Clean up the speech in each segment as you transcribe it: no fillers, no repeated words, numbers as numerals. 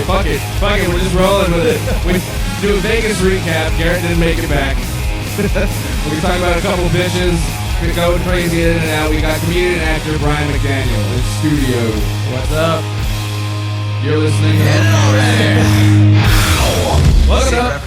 fuck it. We're just rolling with it. We do a Vegas recap. Garrett didn't make it back. We're talking about a couple bitches. We're going crazy in and out. We got comedian and actor Brian McDaniel in studio. What's up? You're listening. What's up?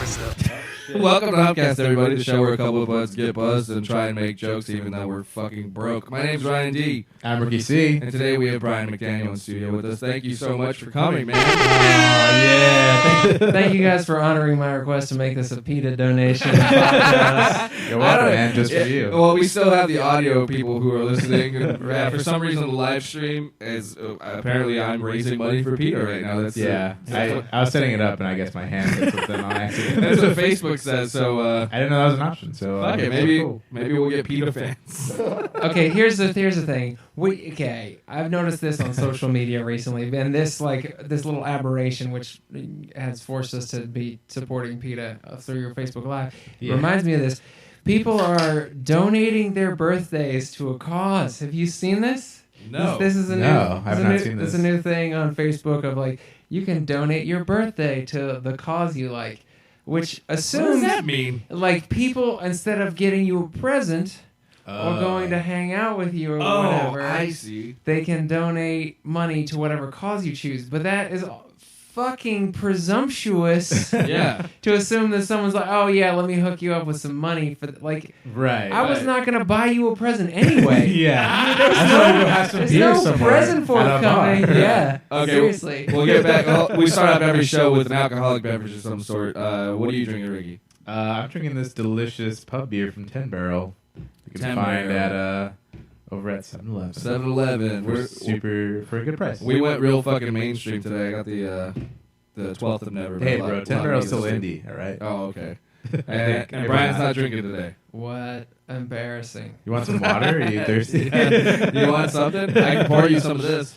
Welcome to Hump Cast, everybody, the show where a couple of buds get buzzed and try and make jokes even though we're fucking broke. My name's Ryan D. I'm Ricky C. And today we have Brian McDaniel in studio with us. Thank you so much for coming, man. Yeah. Thank you guys for honoring my request to make this a PETA donation podcast. You're welcome, man, just for you. Well, we still have the audio people who are listening. For some reason, the live stream is apparently I'm raising money for PETA right now. That's I was setting it up, and I guess my hand hit something on accident. That's what Facebook says. So I didn't know that was an option. So okay, maybe we'll get PETA fans. Okay, here's the thing. I've noticed this on social media recently, and this little aberration, which has forced us to be supporting PETA through your Facebook Live, reminds me of this. People are donating their birthdays to a cause. Have you seen this? No. This is a new. No, I've not seen this. It's a new thing on Facebook of you can donate your birthday to the cause you like, which assumes. What does that mean? People, instead of getting you a present or going to hang out with you or whatever, I see. They can donate money to whatever cause you choose. But that is fucking presumptuous to assume that someone's like, oh yeah, let me hook you up with some money for right. I was not gonna buy you a present anyway. There's no present forthcoming. Yeah. Okay. Seriously. We'll get back. We start off every show with an alcoholic beverage of some sort. What are you drinking, Ricky? I'm drinking this delicious pub beer from 10 Barrel. You can 10 find Barrel. at over at 7-Eleven. 7-Eleven. We're super for a good price. We went real fucking mainstream today. I got the 12th of never. Hey, bro, 10 Barrel's still indie, all right? Oh, okay. And Brian's not drinking today. What embarrassing. You want some water? Are you thirsty? You want something? I can pour you some of this.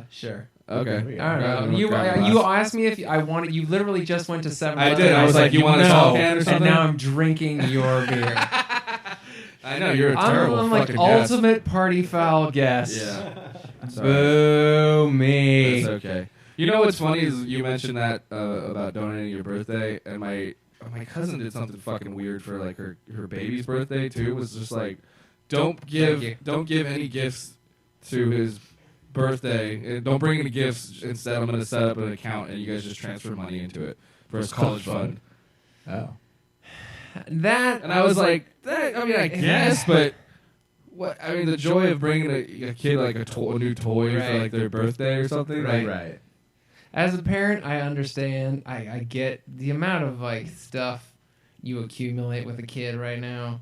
Sure. Okay. I don't know. You asked me if I wanted. You literally just went to 7-Eleven. I did. I was like, you want a tall can or something? And now I'm drinking your beer. I know you're a terrible I'm fucking like guest. ultimate party foul guest. Yeah. Boo me. That's okay. You know what's funny is you mentioned that about donating your birthday, and my cousin did something fucking weird for like her baby's birthday too. It was just like, don't give any gifts to his birthday. Don't bring any gifts. Instead, I'm gonna set up an account, and you guys just transfer money into it for his college fund. Oh. And I was like, I guess, but what? I mean, the joy of bringing a kid like a new toy for like their birthday or something. Right. As a parent, I understand. I get the amount of stuff you accumulate with a kid right now.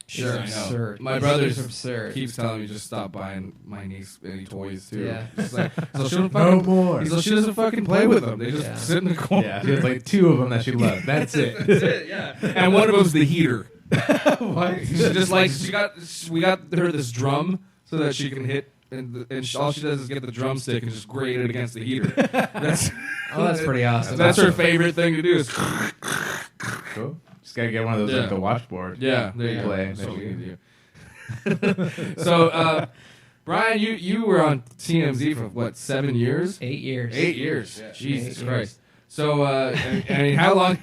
Sure, It's absurd. My brother absurd. keeps telling me just stop buying my niece any toys too. Yeah. Just like, so she don't No fucking, more. He's like, she doesn't fucking play with them. They just sit in the corner. Yeah, she has like 2 of them that she loves. That's it. That's it. Yeah. And one of them's the heater. What? She just we got her this drum so that she can hit, and all she does is get the drumstick and just grate it against the heater. That's pretty awesome. That's her favorite thing to do. Is Cool. Just gotta get one of those like the washboard. Yeah, there you play. go. So we can do. So, Brian, you were on TMZ for what, 7 years? 8 years. 8 years. Yeah. Jesus 8 Christ. years. So, I mean, how long?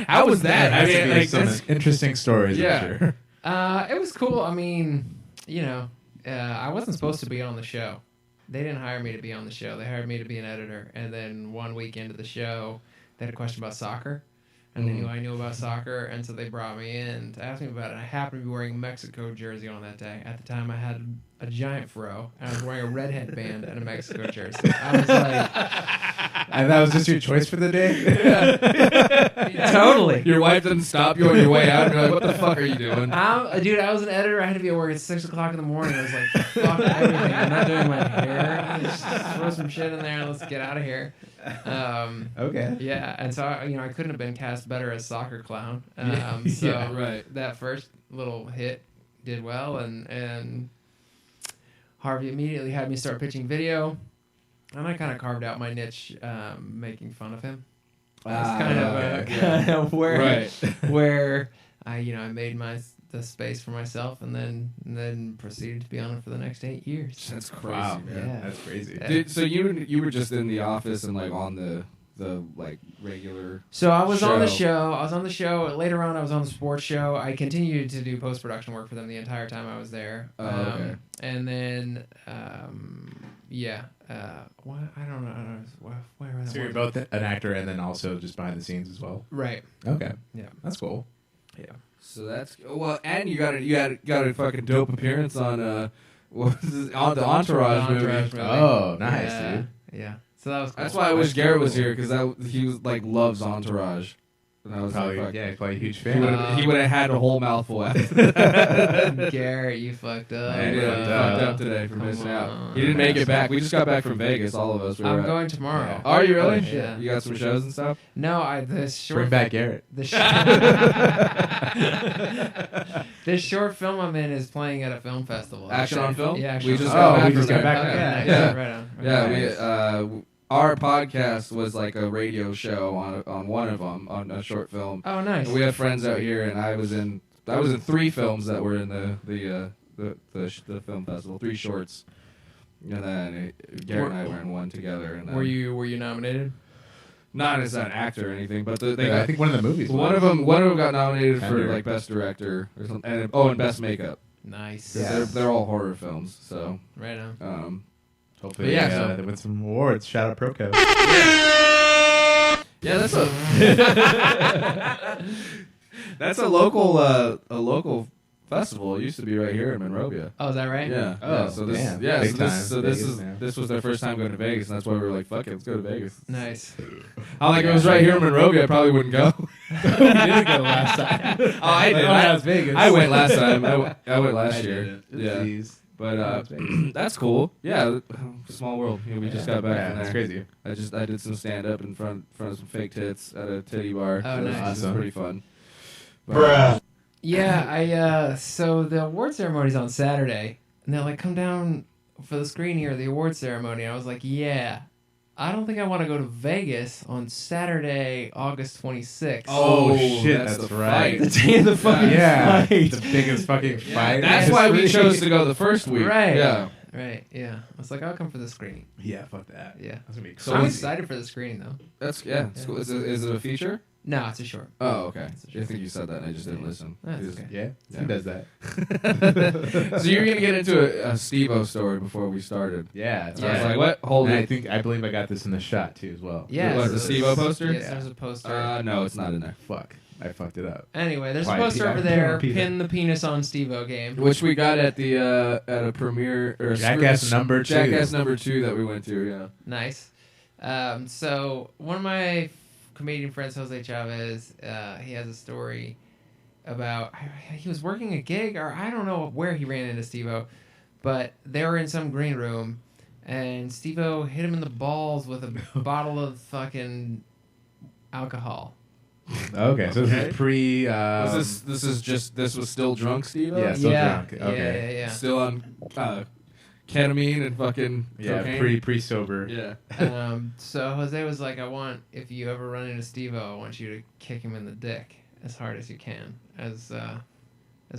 How was that? I mean, like, some interesting stories. Yeah. I'm sure. It was cool. I mean, I wasn't supposed to be on the show. They didn't hire me to be on the show. They hired me to be an editor. And then 1 week into the show, they had a question about soccer. And they knew I knew about soccer, and so they brought me in to ask me about it. I happened to be wearing a Mexico jersey on that day. At the time, I had a giant fro, and I was wearing a red headband and a Mexico jersey. I was like... And that was just your choice for the day? Yeah. Totally. Your wife didn't stop you on your way out, and you're like, what the fuck are you doing? Dude, I was an editor. I had to be at work at 6 o'clock in the morning. I was like, fuck everything. I'm not doing my hair. Just throw some shit in there. Let's get out of here. Okay. Yeah, and so I couldn't have been cast better as soccer clown. Right. That first little hit did well, and Harvey immediately had me start pitching video, and I kind of carved out my niche, making fun of him. That's kind of where I made my the space for myself, and then proceeded to be on it for the next 8 years. That's crazy, Wow, man. Yeah. That's crazy. Yeah. So you were just in the office and like on the like regular. So I was on the show. show. I was on the show. Later on, I was on the sports show. I continued to do post-production work for them the entire time I was there. Oh, okay. And then, what? I don't know. Where So you're both an actor and then also just behind the scenes as well. Right. Okay, Yeah. that's cool. Yeah. So that's well, and you got a fucking dope appearance on what was this, on the Entourage movie. Oh, nice, yeah. dude. Yeah. So that was cool. That's why I wish Garrett was here because he was like loves Entourage. And I was Probably, like, fuck. yeah, probably a huge He fan. would have had a whole mouthful after that. Garrett, you fucked up. I He did. fucked up today for Come missing out. on. He didn't make it back. We just got back from Vegas, all of us. We were I'm at- going tomorrow. Yeah. Are you really? Oh, shit. Yeah. You got some shows and stuff? No, this short Bring back Garrett. the this short film I'm in is playing at a film festival. Action on Film? Yeah, We Action just on got Film. back we just from got that. back. Okay, nice. Yeah. Right on. Yeah, Nice. our podcast was like a radio show on one of them, on a short film. Oh, nice. We had friends out here, and I was in 3 films that were in the film festival, 3 shorts, and then Garrett and I were in one together. And then, Were you nominated? not as an actor or anything, but they I got, think one of the movies. one of them got nominated for Tender. like best director or something, and best makeup. Nice. 'Cause Yeah. they're all horror films, so. Right on. Hopefully, Yeah, yeah, so- they win some awards. Shout out Proco. Yeah, that's a local festival. It used to be right here in Monrovia. Oh, is that right? Yeah. Oh, yeah. So this, damn. yeah. Big So this, time. so this Vegas, is man. this was their first time going to Vegas, and that's why we were like, "Fuck it, let's go to Vegas." Nice. I like it was right here in Monrovia. I probably wouldn't go. We didn't go last time. Oh, I did. Las Vegas. I went last time. I went last year. didn't. Yeah. Jeez. But that's cool. Yeah, small world. You know, we just got back Yeah, from that's there. crazy. I did some stand up in front of some fake tits at a titty bar. Oh, So nice. It was Awesome. pretty fun. But, Yeah, so the award ceremony's on Saturday, and they're like, come down for the screening or the award ceremony. And I was like, yeah, I don't think I want to go to Vegas on Saturday, August 26th. Oh, shit, that's that's the right. The day of the fucking Yeah, fight. the biggest fucking fight. That's in why we history. chose to go the first week. Right. Yeah. Right, yeah. I was like, I'll come for the screening. Yeah, fuck that. Yeah. That's gonna be So I'm crazy. excited for the screening, though. That's it's cool. Is it a feature? No, it's a short. Oh, okay. It's a short. I think you said that and I just didn't listen. That's Just- okay. Yeah, Yeah. he does that. So you're gonna get into a Steve-O story before we started. Yeah, that's So I was right. like, what? Hold And it. I believe I got this in the shot too as well. Yeah. What, so the Steve-O poster? Yes, Yeah. there's a poster. No, it's not in there. Fuck, I fucked it up. Anyway, there's a Quiet, poster Peter. over there. Peter. Pin the penis on Steve-O game. Which we got at the at a premiere or Jackass number 2. Jackass number 2 that we went to. Yeah. Nice. So one of my comedian friends, Jose Chavez, he has a story about he was working a gig, or I don't know where he ran into Steve-O, but they were in some green room, and Steve-O hit him in the balls with a bottle of fucking alcohol. Okay, so this Okay. is pre. This was still drunk Steve? Yeah, still yeah, drunk. Okay. yeah. Still on ketamine and fucking Yeah, cocaine? pre sober. Yeah. So Jose was like, if you ever run into Steve-O, I want you to kick him in the dick as hard as you can, as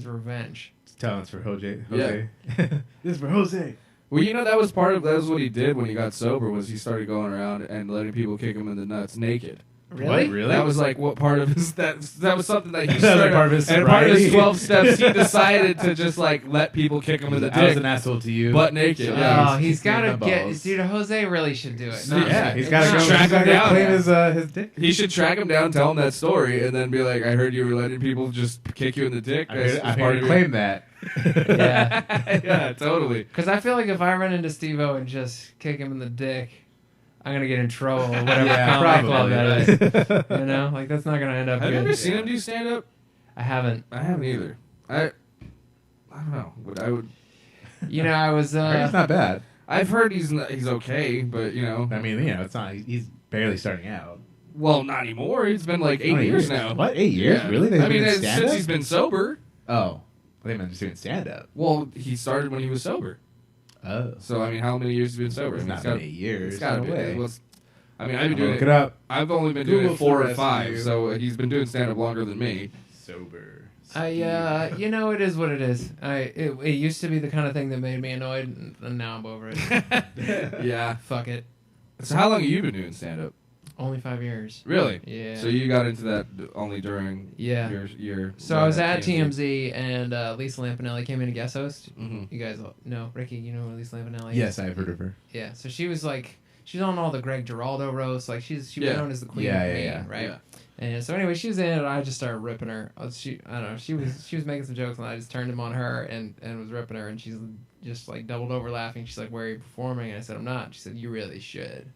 revenge. Tell us for Jose. Yeah. This is for Jose. Well, that was what he did when he got sober, was he started going around and letting people kick him in the nuts naked. Really? What, really? That was like what part of his that was something that he That was started part of his and part of his sobriety. 12 steps he decided to just like let people kick him in the I was dick an asshole to you. butt naked. Oh, Yeah. he's got to in the get... balls. Dude, Jose really should do it. Yeah, he's It's got to not- go. Track He's got him to down. claim his dick. He should track him down, tell him that story, and then be like, "I heard you were letting people just kick you in the dick." I'm as here part to of claim that. Yeah. yeah, totally. Because I feel like if I run into Steve-O and just kick him in the dick, I'm going to get in trouble or whatever comedy club that is. You know? Like, that's not going to end up Have you good. ever seen him do stand up? I haven't. I haven't either. I don't know. But I would. You know, I was... He's not bad. I've heard he's okay, but I mean, it's not. He's barely starting out. well, not anymore. It's been like 8 years now. What? 8 years? Yeah. Really? I mean, since he's been sober. Oh, they meant just doing stand up. Well, he started when he was sober. Oh, So I mean, how many years has he been sober? it's I mean, not been 8 years. It's got to No be. way. Well, I mean, I've been I'm gonna doing look it up. I've only been doing Google it 4 for or 5, rescue. so he's been doing stand up longer than me. Sober. You know, it is what it is. It used to be the kind of thing that made me annoyed, and now I'm over it. Yeah. Fuck it. So how long have you been doing stand-up? Only 5 years. Really? Yeah. So you got into that only during your So I was at TMZ, and Lisa Lampanelli came in to guest host. Mm-hmm. You guys know, Ricky, you know Lisa Lampanelli is? Yes, I've heard of her. Yeah, so she was like, she's on all the Greg Giraldo roasts. Like, she's known as the queen of comedian, right? Yeah. And so anyway, she was in it, and I just started ripping her. I don't know, she was making some jokes, and I just turned them on her and was ripping her, and she's just like doubled over laughing. She's like, "Where are you performing?" And I said, "I'm not." She said, "You really should."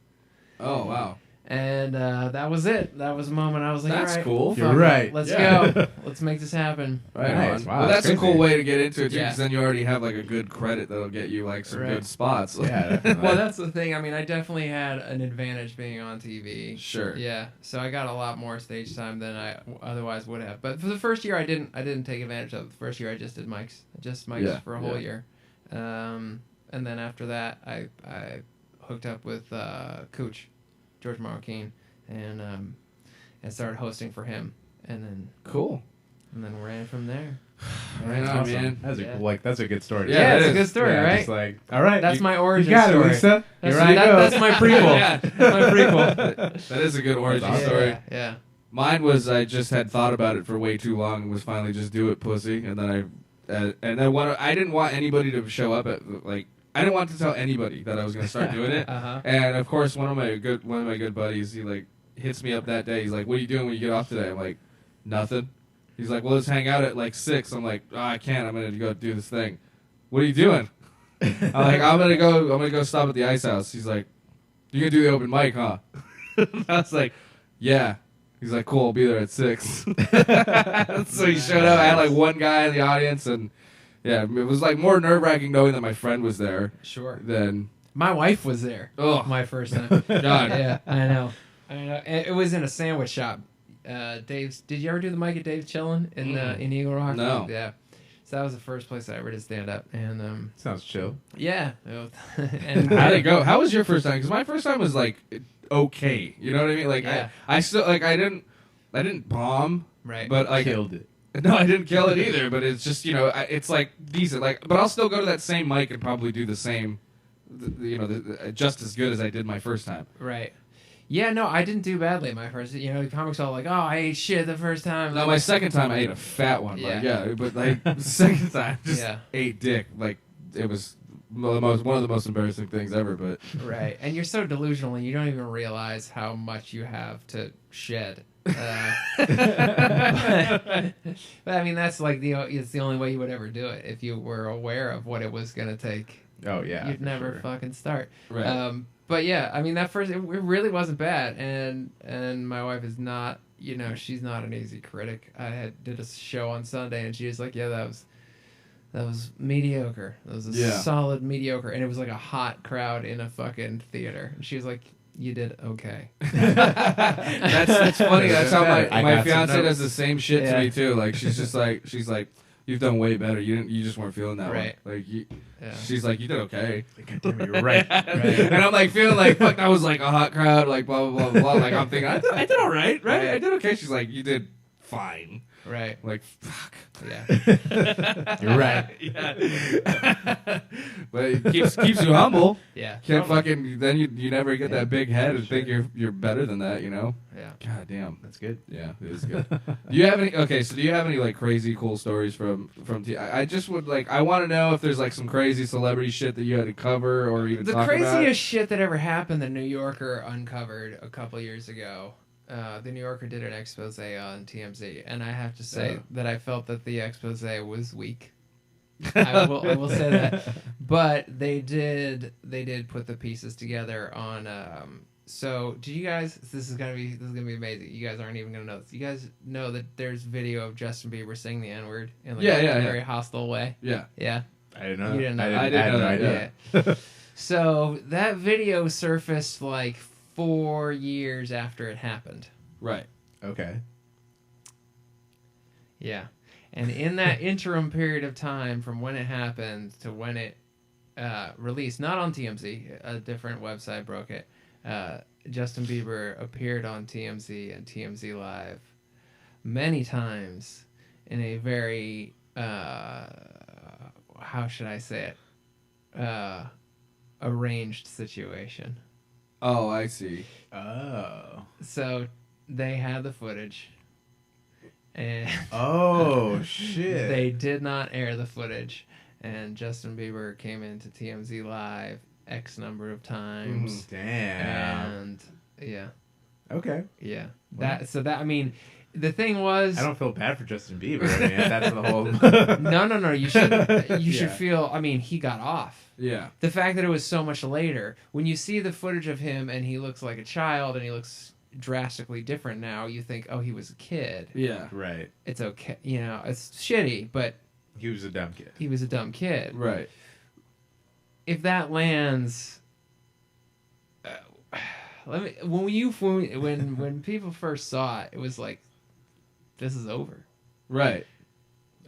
Oh, wow. And that was it. That was the moment I was like, that's all right, cool. You're right. Let's go. Let's make this happen. Right Nice. on. Wow, Well, that's a that's cool crazy. way to get into it, too, Yeah. because then you already have, like, a good credit that'll get you, like, some Right. good spots. Yeah, definitely. Well, that's the thing. I mean, I definitely had an advantage being on TV. Sure. Yeah. So I got a lot more stage time than I otherwise would have. But for the first year, I didn't take advantage of it. The first year, I just did mics. Yeah, For a whole year. And then after that, I hooked up with Cooch, George Marroquin, and started hosting for him. And then Cool. ran from there. Right on, Awesome. man. That's a good story. Yeah, it's it a good is. story, Yeah, right? Just like, all right, That's my origin You got story. it, Lisa. That's, Here I go. that's my prequel. Yeah. That's my prequel. That is a good origin That's awesome. story. Yeah. Mine was I just had thought about it for way too long and was finally just do it, pussy. And then I didn't want anybody to show up at I didn't want to tell anybody that I was going to start doing it. Uh-huh. And of course, one of my good buddies, he like hits me up that day. He's like, "What are you doing when you get off today?" I'm like, "Nothing." He's like, "Well, let's hang out at like 6." I'm like, "Oh, I can't. I'm going to go do this thing." "What are you doing?" I'm like, I'm gonna go stop at the Ice House." He's like, "You gonna do the open mic, huh?" I was like, "Yeah." He's like, "Cool, I'll be there at 6." So he showed up. I had like one guy in the audience, and yeah, it was like more nerve wracking knowing that my friend was there Sure. than My wife was there. oh My first time. God. Yeah, I know. It was in a sandwich shop. Dave's. Did you ever do the mic at Dave's Chillin' in Eagle Rock? No. Yeah. So that was the first place I ever did stand up, and Sounds chill. yeah. And How did it go? How was your first time? Because my first time was like okay. You know what I mean? Like Yeah. I still like I didn't bomb, right. but like Killed it. no, I didn't kill it either. But it's just it's like decent. Like, but I'll still go to that same mic and probably do the same, just as good as I did my first time. Right. Yeah, no, I didn't do badly at my first. The comics all like, "Oh, I ate shit the first time." No, my second time I ate a fat one. Yeah. Like, yeah, but like the second time just Yeah. ate dick. Like it was one of the most embarrassing things ever. But Right, and you're so delusional, and you don't even realize how much you have to shed. But I mean, that's like it's the only way you would ever do it if you were aware of what it was gonna take. Oh yeah. You'd for never sure. fucking start. right. But yeah, I mean that first it really wasn't bad, and my wife is not, she's not an easy critic. I did a show on Sunday, and she was like, "Yeah, that was mediocre. That was a Yeah. solid mediocre," and it was like a hot crowd in a fucking theater. And she was like, "You did okay." That's funny. That's how I my got some fiance notes. does the same shit Yeah. to me too. Like she's like, "You've done way better. You just weren't feeling that Right. one." Like Yeah. she's like, "You did okay." God damn it, you're right. And I'm like feeling like fuck. That was like a hot crowd. Like blah blah blah blah. Like I'm thinking I did all right. Right. I did okay. She's like, "You did fine." Right. Like fuck. Yeah. You're right. Yeah. But it keeps you humble. Yeah. Can't fucking then you never get that big head and think you're better than that. Yeah. God damn. That's good. Yeah, it is good. Do you have any? Okay, so do you have any like crazy cool stories from? I just would like. I want to know if there's like some crazy celebrity shit that you had to cover or even The talk craziest about. shit that ever happened, the New Yorker uncovered a couple years ago. The New Yorker did an expose on TMZ, and I have to say that I felt that the expose was weak. I will say that, but they did put the pieces together on. So, did you guys? This is gonna be amazing. You guys aren't even gonna know this. You guys know that there's video of Justin Bieber saying the N-word in like a very hostile way. Yeah. Yeah. I didn't know. You didn't know that. I didn't know that, idea. Yeah. So that video surfaced like 4 years after it happened. Right. Okay. Yeah. And in that interim period of time from when it happened to when it released, not on TMZ, a different website broke it, Justin Bieber appeared on TMZ and TMZ Live many times in a very how should I say it, arranged situation. Oh, I see. Oh. So they had the footage, and Oh shit. they did not air the footage, and Justin Bieber came into TMZ Live X number of times. Damn. And yeah, Okay. yeah. Well. I mean, the thing was, I don't feel bad for Justin Bieber. I mean, that's the whole. no. You should Yeah. feel. I mean, he got off. Yeah. The fact that it was so much later, when you see the footage of him and he looks like a child and he looks drastically different now, you think, oh, he was a kid. Yeah. Right. It's okay, it's shitty, but He was a dumb kid. he was a dumb kid. Right. If that lands, when people first saw it, it was like, this is over. Right.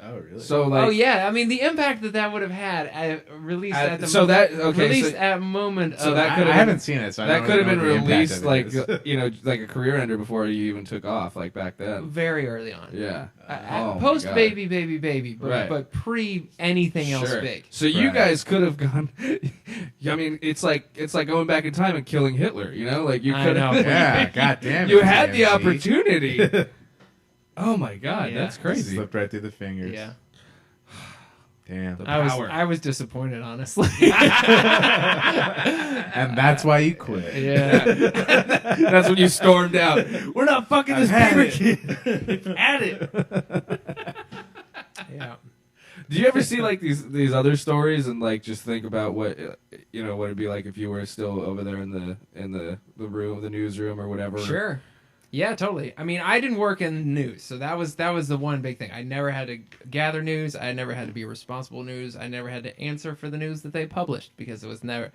Oh really? So like. Oh yeah, I mean the impact that would have had released at the so that okay. released So, at moment so of, that I could have haven't seen it, so I that don't could have know been what the impact released of it like is. like a career ender before you even took off, like back then. very early on. Yeah. At my post God. baby, but, Right. but pre anything else Sure. big. So you Right. guys could have gone. I mean, it's like going back in time and killing Hitler. You know, like you I could know. have. Yeah, goddamn. You it, had the TMZ. opportunity. Oh my God, Yeah. that's crazy. Slipped right through the fingers. Yeah, Damn. The I power. was disappointed, honestly. And that's why you quit. Yeah. That's when you stormed out. We're not fucking this I've had paper kid. At it. Yeah. Do you ever see like these other stories and like just think about what what it'd be like if you were still over there in the room, the newsroom or whatever? Sure. Yeah, totally. I mean, I didn't work in news, so that was the one big thing. I never had to gather news. I never had to be responsible news. I never had to answer for the news that they published because it was never,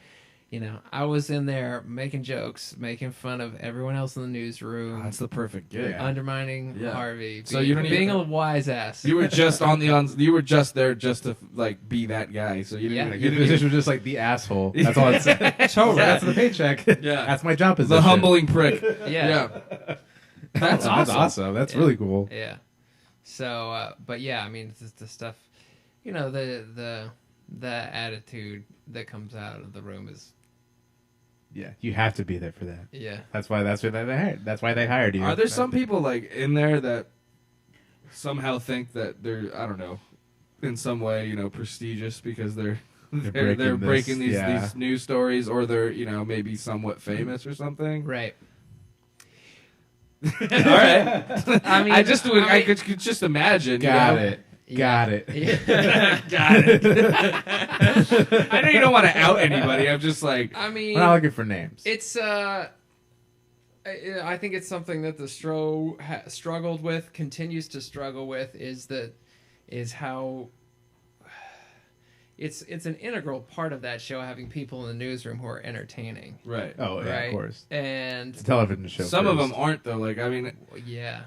I was in there making jokes, making fun of everyone else in the newsroom, That's the perfect gig. Yeah. undermining Yeah. Harvey. So you don't being even- a wise ass. You were just you were just there just to like be that guy. So you didn't. Yeah. You Your didn't position was just like the asshole. That's all it said. Totally. Yeah. That's the paycheck. Yeah. That's my job the position. humbling prick. Yeah. That's awesome. awesome. That's Yeah. really cool. Yeah. So, but yeah, I mean, it's just the stuff, the attitude that comes out of the room is, Yeah, you have to be there for that. yeah. That's why they hired. That's why they hired you. Are there some people like in there that somehow think that they're I don't know, in some way prestigious because they're breaking these news stories or they're maybe somewhat famous or something? Right. All right. I mean, I could just imagine. Got it. Yeah. Got it. Yeah. Got it. I know you don't want to out anybody. I'm just like. I mean, We're not looking for names. it's I think it's something that the struggled with, continues to struggle with, is how it's an integral part of that show, having people in the newsroom who are entertaining. Right. Oh yeah, Right. of course. And It's a television show. Some of first. them aren't though. Like I mean, yeah,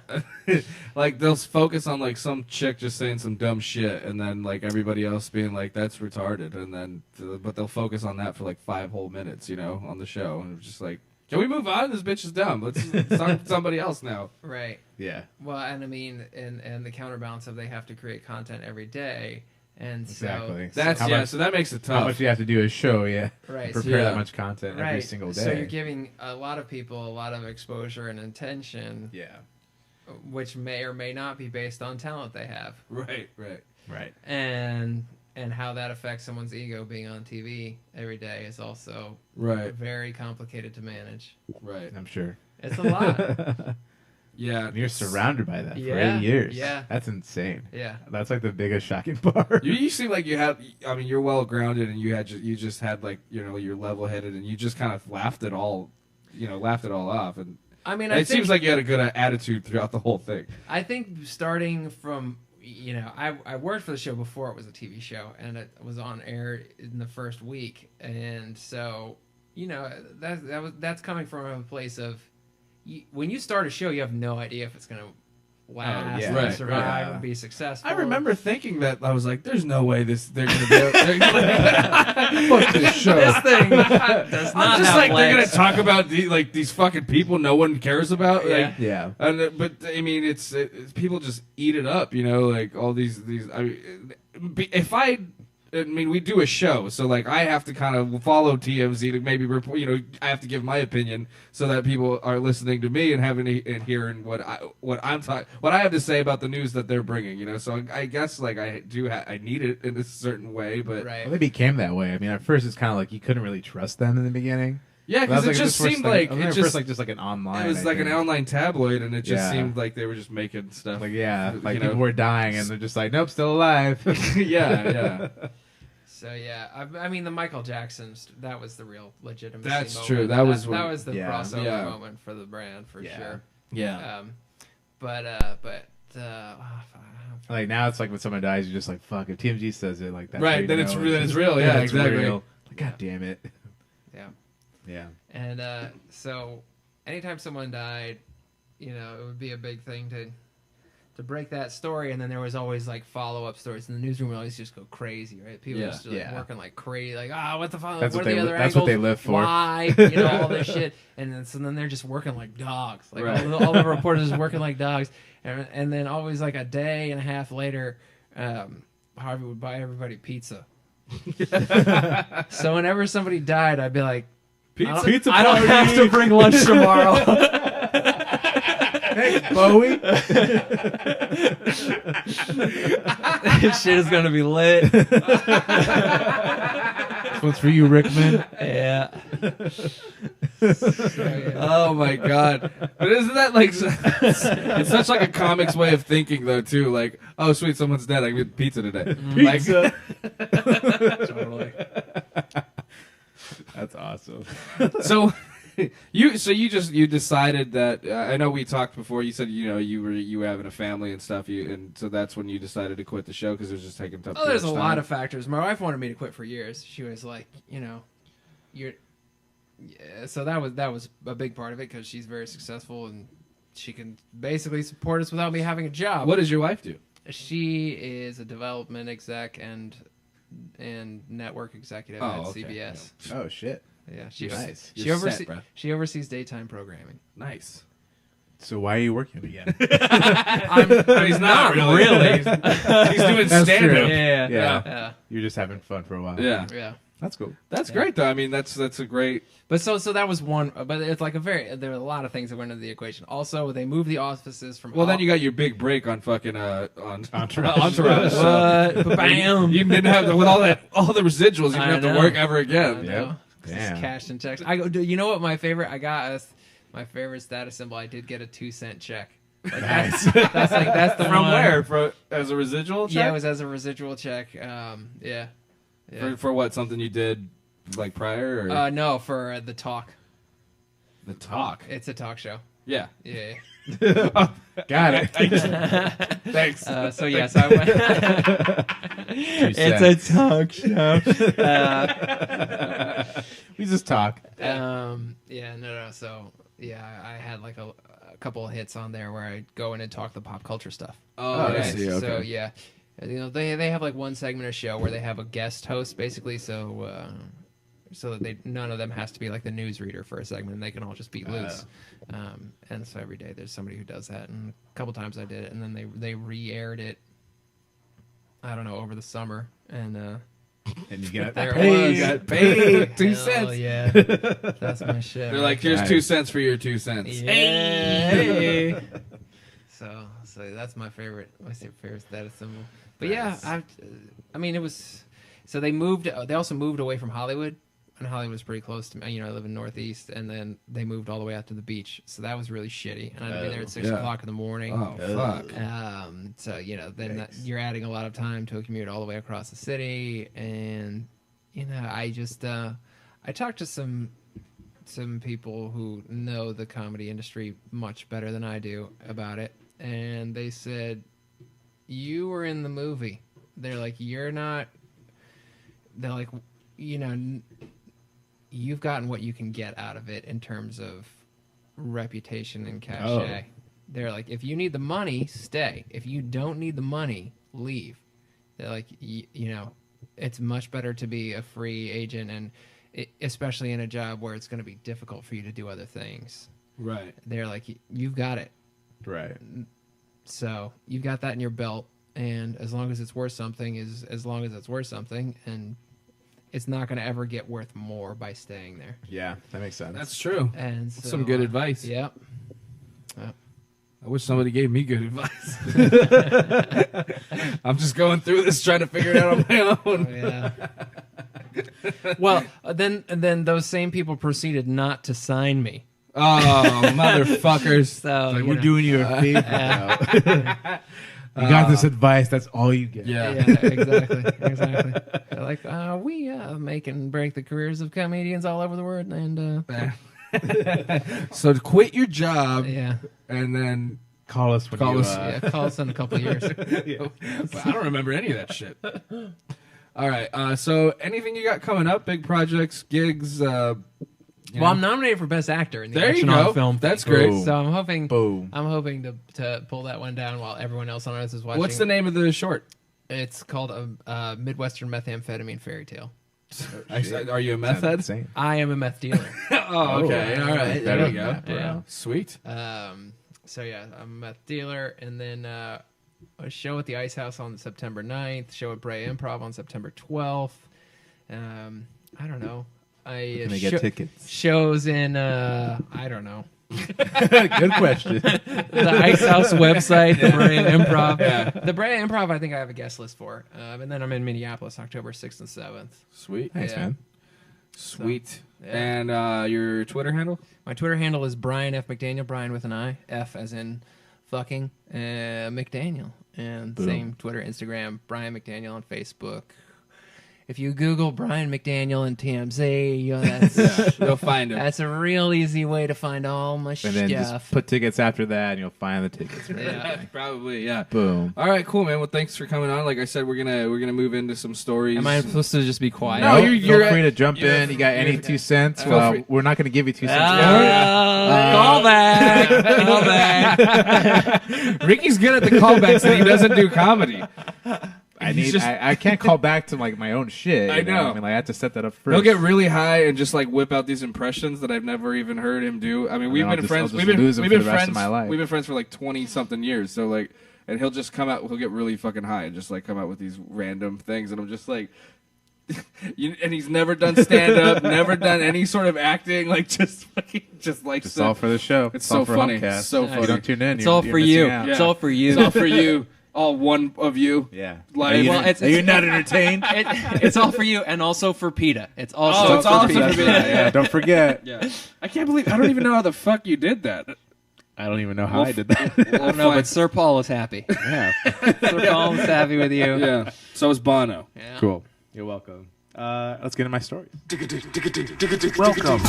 like they'll focus on like some chick just saying some dumb shit, and then like everybody else being like that's retarded, and then but they'll focus on that for like 5 whole minutes, on the show, and it's just like, can we move on? This bitch is dumb. Let's talk to somebody else now. right. Yeah. Well, and I mean, and the counterbalance of they have to create content every day, and Exactly. That's How much- so that makes it How tough. much you have to do a show, yeah. so right, Prepare Yeah. that much content every right. single day. So you're giving a lot of people a lot of exposure and attention, yeah. which may or may not be based on talent they have, Right. Right. and how that affects someone's ego being on TV every day is also Right. very complicated to manage. Right. I'm sure. It's a lot. Yeah. And you're surrounded by that for Yeah, 8 years. yeah. That's insane. Yeah. That's like the biggest shocking part. You seem like you have. I mean, you're well grounded, and you just had like you're level headed, and you just kind of laughed it all off, and I mean, it seems like you had a good attitude throughout the whole thing. I think starting from, I worked for the show before it was a TV show, and it was on air in the first week, and so that's coming from a place of when you start a show, you have no idea if it's gonna last, yeah. and Right, survive, right. and be successful. I remember thinking that. I was like, "There's no way they're gonna be able Fuck this show. this thing does not I'm just have like they're gonna legs. talk about these fucking people no one cares about. Yeah. Like, Yeah. and but I mean, it's people just eat it up, like all these. If I mean, we do a show, so like I have to kind of follow TMZ to maybe report. I have to give my opinion so that people are listening to me and hearing what I have to say about the news that they're bringing. So I guess like I need it in a certain way, but Right. Well, they became that way. I mean, at first it's kind of like you couldn't really trust them in the beginning. yeah, But I was because it like, just this first seemed thing- like I mean, it at first like just like an online. it was I like an think. online tabloid, and it just Yeah. seemed like they were just making stuff. Like yeah, like you know. people were dying and they're just like, nope, still alive. yeah. So yeah, I mean the Michael Jackson's, that was the real legitimacy. That's moment. true. That was that was the yeah. crossover Yeah. moment for the brand for Yeah. sure. Yeah. Like now it's like when someone dies, you're just like, fuck. If TMZ says it, like that, Right, then it's real. Yeah, exactly. Real. Like, God damn it. Yeah. Yeah. And so anytime someone died, it would be a big thing to break that story, and then there was always like follow-up stories, and the newsroom would always just go crazy, right? People Yeah. just like, Yeah. working like crazy, like, what the fuck? That's What what are the they other li- that's angles? what they live for. Why? All this shit, and then they're just working like dogs, like Right. all the reporters just working like dogs, and then always like a day and a half later, Harvey would buy everybody pizza. So whenever somebody died, I'd be like, Pizza I don't have to bring lunch tomorrow. Thanks, Bowie. This shit is gonna be lit. This one's for you, Rickman. Yeah. Oh my god! But isn't that like it's such like a comics way of thinking though too? Like, oh sweet, someone's dead. I get pizza today. Pizza. Totally. That's awesome. So you decided that I know we talked before. You said you were having a family and stuff. And so that's when you decided to quit the show because it was just taking up. Oh, there's a lot of factors. My wife wanted me to quit for years. She was like, you're. Yeah, so that was a big part of it because she's very successful and she can basically support us without me having a job. What does your wife do? She is a development exec and network executive at okay. CBS. Oh shit. Yeah, she Nice. she oversees daytime programming. Nice. So why are you working again? He's not really. He's doing That's stand true. up. Yeah. Yeah. You're just having fun for a while. Yeah. That's cool. That's great though. I mean, that's a great. But so that was one. But it's like there are a lot of things that went into the equation. Also, they moved the offices from. Well, then you got your big break on fucking on Entourage. Entourage. So What? Bam! you didn't have with all the residuals. You didn't I have to know. work ever I again. know. Yep. 'Cause Damn. it's cash and checks. You know what my favorite? I got my favorite status symbol. I did get a 2-cent check. Like, Nice. that's the From one. where? As a residual check? Yeah, it was as a residual check. Yeah. For what? Something you did like prior? Or? No, for the talk. The talk. It's a talk show. Yeah. Yeah. Got it. Thanks. So yes, I went. It's a talk show. We just talk. Yeah, no. So yeah, I had like a couple of hits on there where I go in and talk the pop culture stuff. Oh, I nice. see. Okay. So yeah, they have like one segment of show where they have a guest host basically, so that none of them has to be like the newsreader for a segment, and they can all just be loose. And so every day there's somebody who does that, and a couple times I did it, and then they re-aired it. I don't know, over the summer, and And you get there paid. it was. You got paid 2 Hell cents. yeah, that's my shit. They're like, here's Nice. 2 cents for your 2 cents. Hey. So that's my favorite status symbol. But Nice. yeah, I mean it was. So they moved. They also moved away from Hollywood, and Hollywood was pretty close to me. I live in Northeast, and then they moved all the way out to the beach. So that was really shitty, and I'd be there at 6 Yeah. o'clock in the morning. Oh, fuck. So then you're adding a lot of time to a commute all the way across the city, and I just I talked to some people who know the comedy industry much better than I do about it, and they said, you were in the movie. They're like, you're not. They're like, you've gotten what you can get out of it in terms of reputation and cachet. They're like, if you need the money, stay. If you don't need the money, leave. They're like, you know, it's much better to be a free agent, and especially in a job where it's going to be difficult for you to do other things. Right. They're like, you've got it. Right. So you've got that in your belt, and as long as it's worth something, as long as it's worth something, and it's not going to ever get worth more by staying there. Yeah, that makes sense. That's true. And That's so, some good advice. Yep. I wish somebody gave me good advice. I'm just going through this trying to figure it out on my own. Yeah. Well, then those same people proceeded not to sign me. Oh, motherfuckers. So Like, you we're know. doing you a favor now. You got this advice. That's all you get. Yeah. Exactly. They're like, we make and break the careers of comedians all over the world, and So to quit your job yeah, and then Call us when Call you... us. call us in a couple of years. But I don't remember any of that shit. All right. So anything you got coming up? Big projects, gigs. Well, I'm nominated for Best Actor in the There you action go. film. That's thing. great. Boom. So I'm hoping Boom. to pull that one down while everyone else on Earth is watching. What's the name of the short? It's called a Midwestern Methamphetamine Fairy tale. Are you a meth head? Insane. I am a meth dealer. Oh, okay. Oh, All right. better There we than go. that, bro. Yeah. Sweet. So yeah, I'm a meth dealer, and then a show at the Ice House on September 9th, show at Brea Improv on September 12th. I don't know. Can they get tickets? Shows in I don't know. Good question. The Ice House website, the Brea Improv. Yeah. The Brea Improv, I think I have a guest list for. And then I'm in Minneapolis, October 6th and 7th. Sweet. Thanks, Yeah. man. Sweet. Yeah. And your Twitter handle? My Twitter handle is Brian F. McDaniel, Brian with an I, F as in fucking, McDaniel. And Boom. same Twitter, Instagram, Brian McDaniel on Facebook. If you Google Brian McDaniel and TMZ, You'll find him. that's a real easy way to find all my And then stuff. just put tickets after that, and you'll find the tickets. Right? Yeah. Probably, yeah. Boom. All right, cool, man. Well, thanks for coming on. Like I said, we're gonna move into some stories. Am I supposed to just be quiet? No, Nope, you're feel free to jump you're- in. You got any you're- 2 cents? Feel Well, free. we're not going to give you 2 cents. Call back. Call back. Ricky's good at the callbacks, and he doesn't do comedy. I can't call back to like my own shit. I you know. I mean, like, I have to set that up first. He'll get really high and just like whip out these impressions that I've never even heard him do. I mean, we've I'll been just- friends. I'll We've just been lose him we've for been the rest friends. of my life. We've been friends for like 20 something years. So like, and he'll just come out. He'll get really fucking high and just like come out with these random things, and I'm just like. And he's never done stand up, never done any sort of acting, like just fucking, just like It's all for the show. It's all so for funny. Humpcast. So If funny. you don't tune in. It's you're- all you're for missing you. out. It's all for you. It's all for you, all one of you. Yeah. Live. Are you, Well, it's- are you not entertained? It's all for you, and also for PETA. It's also Oh, it's for also PETA. for PETA. yeah. Don't forget. Yeah, I can't believe I don't even know how the fuck you did that. I don't even know how I did that. I don't know, but Sir Paul was happy. yeah. Sir Paul was happy with you. Yeah. So is Bono. Yeah. Cool. You're welcome. Let's get into my stories. Welcome.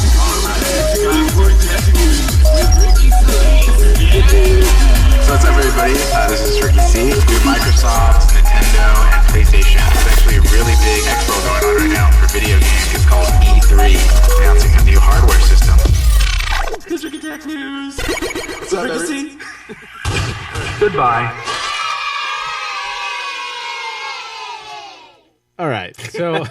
So what's up, everybody? This is Ricky C. We have Microsoft, Nintendo, and PlayStation. There's actually a really big expo going on right now for video games. It's called E3, announcing a new hardware system. It's Ricky Tech News. What's up, Ricky C? Goodbye. All right. So,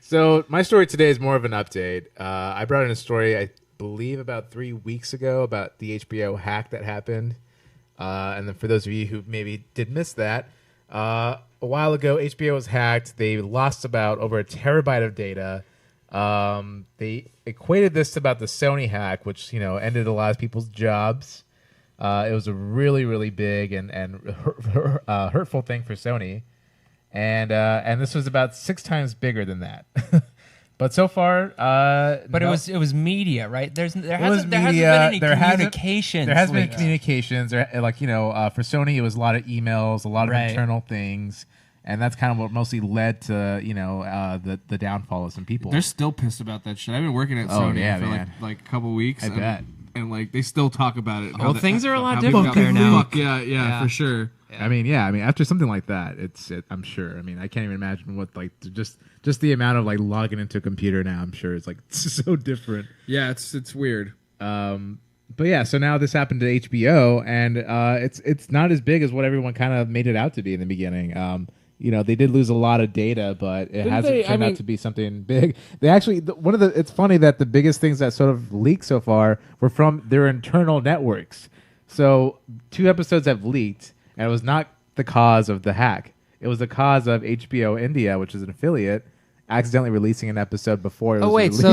so my story today is more of an update. I brought in a story, I believe, about 3 weeks ago about the HBO hack that happened. And then for those of you who maybe did miss that, a while ago, HBO was hacked. They lost about over a terabyte of data. They equated this to about the Sony hack, which, ended a lot of people's jobs. It was a really, really big and hurtful thing for Sony. And this was about 6 times bigger than that. But so far, But no- it was media, right? There was hasn't been media. any There hasn't- communications. There has been leaked. communications. For Sony, it was a lot of emails, a lot of Right. internal things, and that's kind of what mostly led to the downfall of some people. They're still pissed about that shit. I've been working at Oh, Sony yeah, for man. like a couple weeks. I bet. And like they still talk about it. Well, things are a lot how different fuck- there now. fuck, yeah, for sure. I mean, after something like that, I'm sure. I mean, I can't even imagine what just the amount of like logging into a computer now. I'm sure it's like so different. Yeah, it's weird. But yeah, so now this happened to HBO, and it's not as big as what everyone kind of made it out to be in the beginning. They did lose a lot of data, but it hasn't turned out to be something big. They actually it's funny that the biggest things that sort of leaked so far were from their internal networks. So 2 episodes have leaked, and it was not the cause of the hack. It was the cause of HBO India, which is an affiliate, accidentally releasing an episode before it was released. So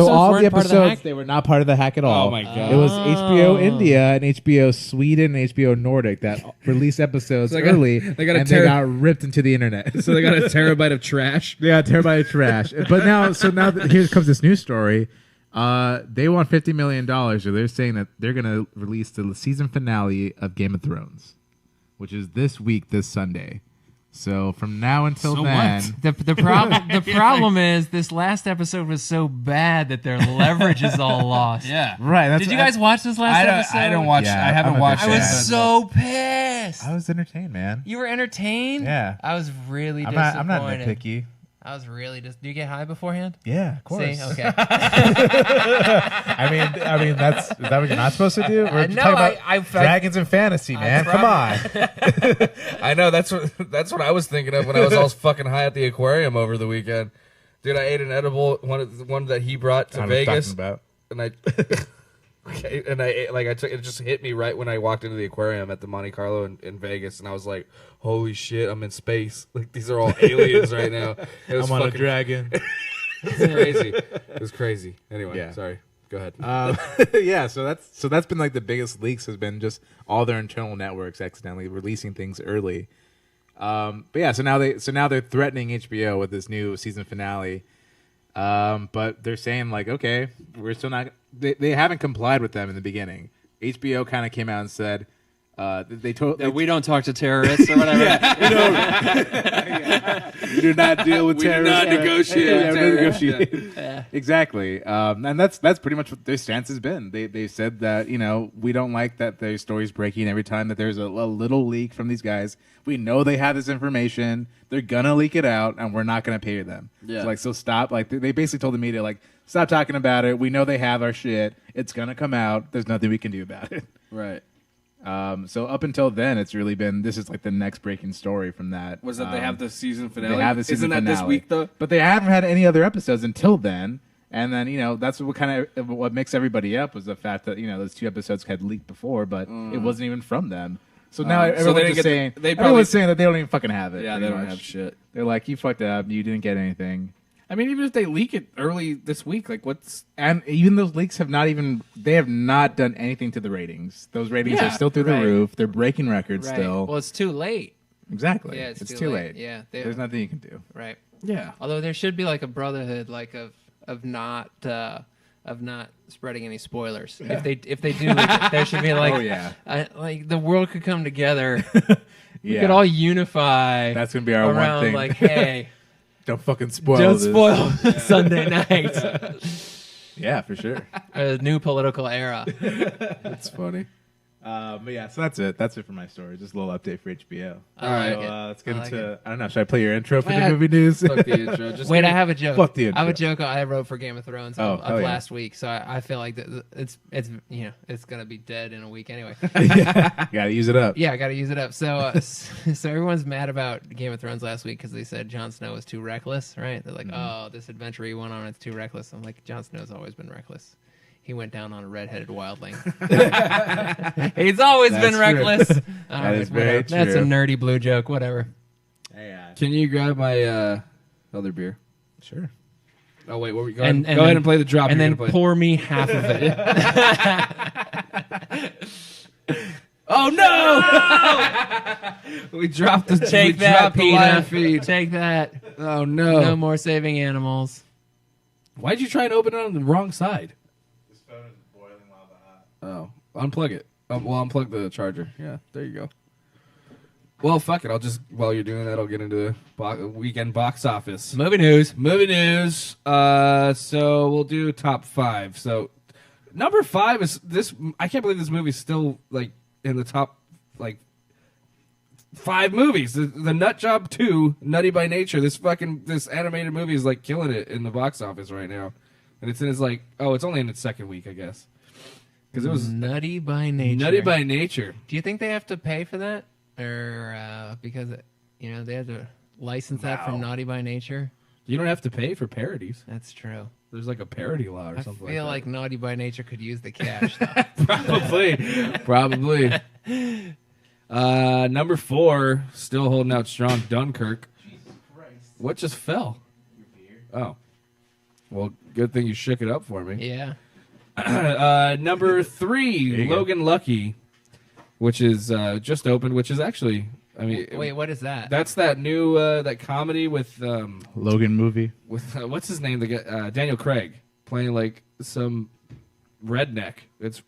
all the episodes, they were not part of the hack at all. Oh my God. It was HBO India and HBO Sweden and HBO Nordic that released episodes early, they got ripped into the internet. So they got a terabyte of trash. Yeah, a terabyte of trash. But now here comes this new story. They want $50 million, so they're saying that they're going to release the season finale of Game of Thrones, which is this week, this Sunday. So from now until then, the problem is this last episode was so bad that their leverage is all lost. Yeah. right? Did you guys watch this last episode? I don't watch. Yeah, I haven't I'm a watched big it. I was so pissed. I was entertained, man. You were entertained? Yeah. I was really I'm disappointed. not nitpicky. I was really just. Do you get high beforehand? Yeah, of course. See? Okay. I mean, is that what you're not supposed to do? We're No, talking about I dragons and fantasy, man. Come on. I know that's what I was thinking of when I was all fucking high at the aquarium over the weekend. Dude, I ate an edible one that he brought to Vegas, and I okay, and I ate, it just hit me right when I walked into the aquarium at the Monte Carlo in Vegas, and I was like, holy shit, I'm in space. Like, these are all aliens right now. I'm on a dragon. It's crazy. It was crazy. Anyway, Yeah. sorry. Go ahead. Yeah, so that's been like the biggest leaks has been just all their internal networks accidentally releasing things early. But yeah, so now they're threatening HBO with this new season finale. But they're saying like, okay, we're still not. They haven't complied with them in the beginning. HBO kind of came out and said they told That we don't talk to terrorists or whatever. we do not deal with terrorists. not negotiate Yeah, with we don't terrorists. negotiate. Yeah. Exactly, and that's pretty much what their stance has been. They said that we don't like that their story's breaking every time that there's a little leak from these guys. We know they have this information. They're gonna leak it out, and we're not gonna pay them. Yeah. So stop. Like they basically told the media like stop talking about it. We know they have our shit. It's gonna come out. There's nothing we can do about it. Right. So up until then, it's really been this is like the next breaking story from that. Was that they have the season finale? They have the season Isn't that this finale. week though? But they haven't had any other episodes until then. And then that's what mixed everybody up was the fact that those 2 episodes had leaked before, but it wasn't even from them. So now so everyone's they didn't just get saying everyone's saying that they don't even fucking have it. Yeah, pretty they don't much. have shit. They're like, you fucked up. You didn't get anything. I mean, even if they leak it early this week, like what's And even those leaks have not done anything to the ratings. Those ratings Yeah, are still through the right. roof. They're breaking records Right. still. Well, it's too late. Exactly. Yeah, it's too too late. late. Yeah, There's nothing you can do. Right. yeah. Although there should be like a brotherhood, like of not spreading any spoilers. If they do, like, there should be like, Oh, yeah. Like the world could come together. We Yeah. could all unify. That's gonna be our one around thing. like, hey, Don't fucking spoil don't this. spoil Sunday night. Yeah, for sure. A new political era. That's funny. But yeah, so that's it. That's it for my story. Just a little update for HBO. All right. So, let's get I like into. I don't know. Should I play your intro for the Eh, movie news? Fuck the intro. Just Wait, I have a joke. Fuck the I have a intro. joke I wrote for Game of Thrones Oh, of hell yeah. last week, so I feel like it's gonna be dead in a week anyway. Gotta use it up. Yeah, I got to use it up. So, so everyone's mad about Game of Thrones last week because they said Jon Snow was too reckless, right? They're like, "Oh, this adventure he went on, it's too reckless." I'm like, Jon Snow's always been reckless. He went down on a red-headed wildling. He's always That's been true. reckless. That is very whatever. That's a true. nerdy blue joke. Whatever. Can you grab my other beer? Sure. Oh wait, what were we, go And ahead and play the drop. And you're then gonna play. pour me half of it. Oh no! We dropped the Take we that, dropped the live Peter. feed. Take that. Oh no! No more saving animals. Why'd you try and open it on the wrong side? This phone is boiling lava hot. Oh, unplug it. Well, unplug the charger. Yeah, there you go. Well, fuck it. I'll just while you're doing that, I'll get into weekend box office. Movie news. Movie news. So we'll do top 5. So number 5 is this. I can't believe this movie's still like in the top like 5 movies. The Nut Job 2, Nutty by Nature. This animated movie is like killing it in the box office right now. and it's in its like it's only in its second week, I guess, because it was Nutty by Nature. Nutty by Nature. Do you think they have to pay for that, or because they have to license that from Naughty by Nature? You don't have to pay for parodies. That's true. There's like a parody law or I something. feel like like Naughty by Nature could use the cash. Though. Probably. Number 4, still holding out strong. Dunkirk. What just fell? Oh, well, good thing you shook it up for me. Yeah. Number 3, Logan Lucky, which is just opened. Which is actually, I mean, Wait, what is that? That's that new that comedy with Logan movie. with what's his name? The guy, Daniel Craig playing like some redneck. It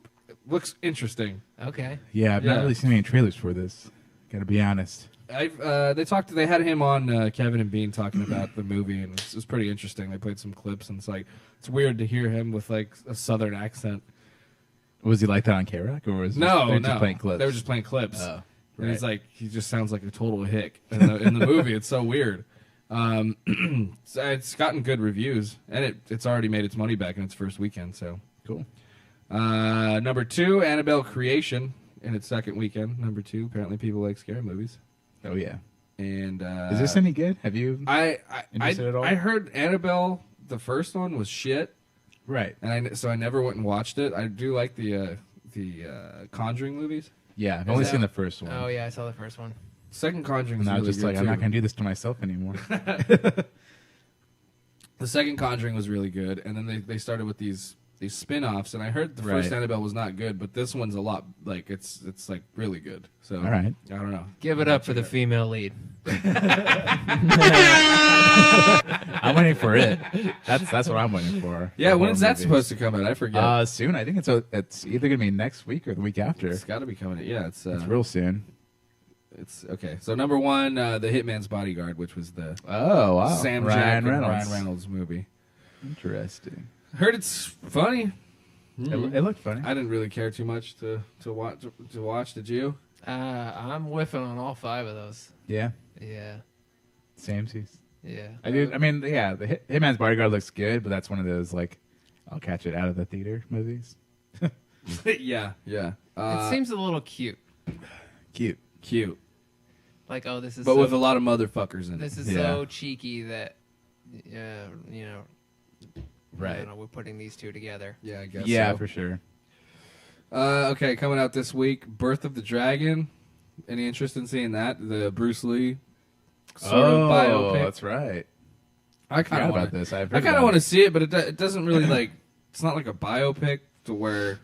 looks interesting. Okay. Yeah, I've not really seen any trailers for this. Gotta be honest. They had him on Kevin and Bean talking about the movie, and it was pretty interesting. They played some clips, and it's weird to hear him with like a southern accent. Was he like that on K-Rock, or was they just playing clips? They were just playing clips. Oh, And right. he's like, he just sounds like a total hick in the movie. It's so weird. It's gotten good reviews, and it's already made its money back in its first weekend. So Cool. Number 2, Annabelle Creation in its second weekend. Number 2, apparently people like scary movies. Oh yeah. And Is this any good? Have you? interested at all? I heard Annabelle, the first one, was shit, Right. and so I never went and watched it. I do like the Conjuring movies. Yeah, I've only that- seen the first one. Oh yeah, I saw the first one. Second Conjuring And is I was really just good like, too. I'm not gonna do this to myself anymore. The second Conjuring was really good, and then they started with these spin-offs, and I heard the first Right. Annabelle was not good, but this one's a lot like it's like really good. So All right. I don't know. Give it up for the female lead. I'm waiting for it. That's what I'm waiting for. Yeah, for when's horror that movies. supposed to come out? I forget. Soon. I think it's either gonna be next week or the week after. It's got to be coming. Yeah, it's Real soon. It's okay. So number 1, The Hitman's Bodyguard, which was the Oh wow. Sam Ryan Jack and Reynolds. Ryan Reynolds movie. Interesting. Heard it's funny. It looked funny. I didn't really care too much to watch. Did you? I'm whiffing on all 5 of those. Yeah. Yeah. Samesies. Yeah. I do. I mean, yeah. The Hitman's Bodyguard looks good, but that's one of those like, I'll catch it out of the theater movies. Yeah. It seems a little cute. Cute. Like, oh, this is But so, with a lot of motherfuckers in this it. is Yeah. so cheeky that I Right. don't know, we're putting these two together. Yeah, I guess. Yeah, so. for sure. Okay, coming out this week, Birth of the Dragon. Any interest in seeing that? The Bruce Lee sort of biopic. That's right. I I kind forgot of about want this. I've I heard kind of about want it. to see it, but it doesn't really like. It's not like a biopic to where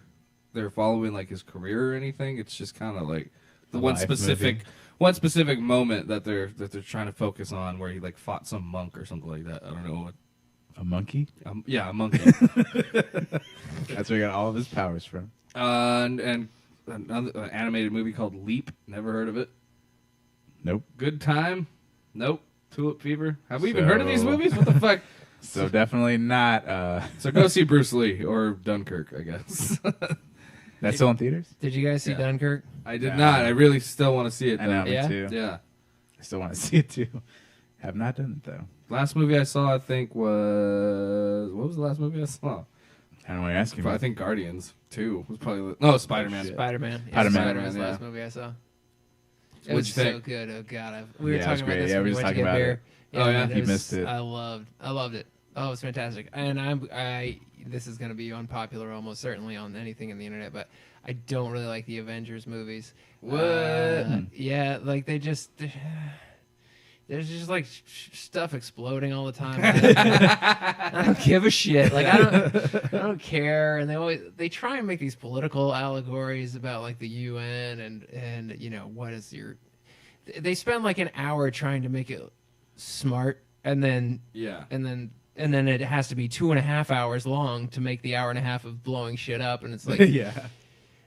they're following like his career or anything. It's just kind of like the A one life specific moment that they're trying to focus on, where he like fought some monk or something like that. I don't know what. A monkey? Yeah, a monkey. That's where he got all of his powers from. And another animated movie called Leap. Never heard of it. Nope. Good Time. Nope. Tulip Fever. Have we even heard of these movies? What the fuck? So definitely not. So go see Bruce Lee or Dunkirk, I guess. That's still in theaters? Did you guys see Yeah. Dunkirk? I did not. I really still want to see it. I know, Though. Yeah? me too. Yeah. I still want to see it too. Have not done it though. Last movie I saw, I think, was what was the last movie I saw? I don't know what you're asking I me. think Guardians 2 was probably no Spider-Man. shit. Spider-Man. Spider-Man, Spider-Man's the yeah. last movie I saw. It What'd was you so think? good. Oh god, we were Yeah, it was talking about great. this Yeah, when we we were went to talking get about beer. it. Oh, yeah? it You was- missed it. I loved it. Oh, it was fantastic. And this is going to be unpopular almost certainly on anything in the internet, but I don't really like the Avengers movies. What? Yeah, like there's just like stuff exploding all the time. I don't give a shit. Like I don't care. And they try and make these political allegories about like the UN and you know what is your. They spend like an hour trying to make it smart, and then Yeah. it has to be 2.5 hours long to make the hour and a half of blowing shit up, and it's like yeah.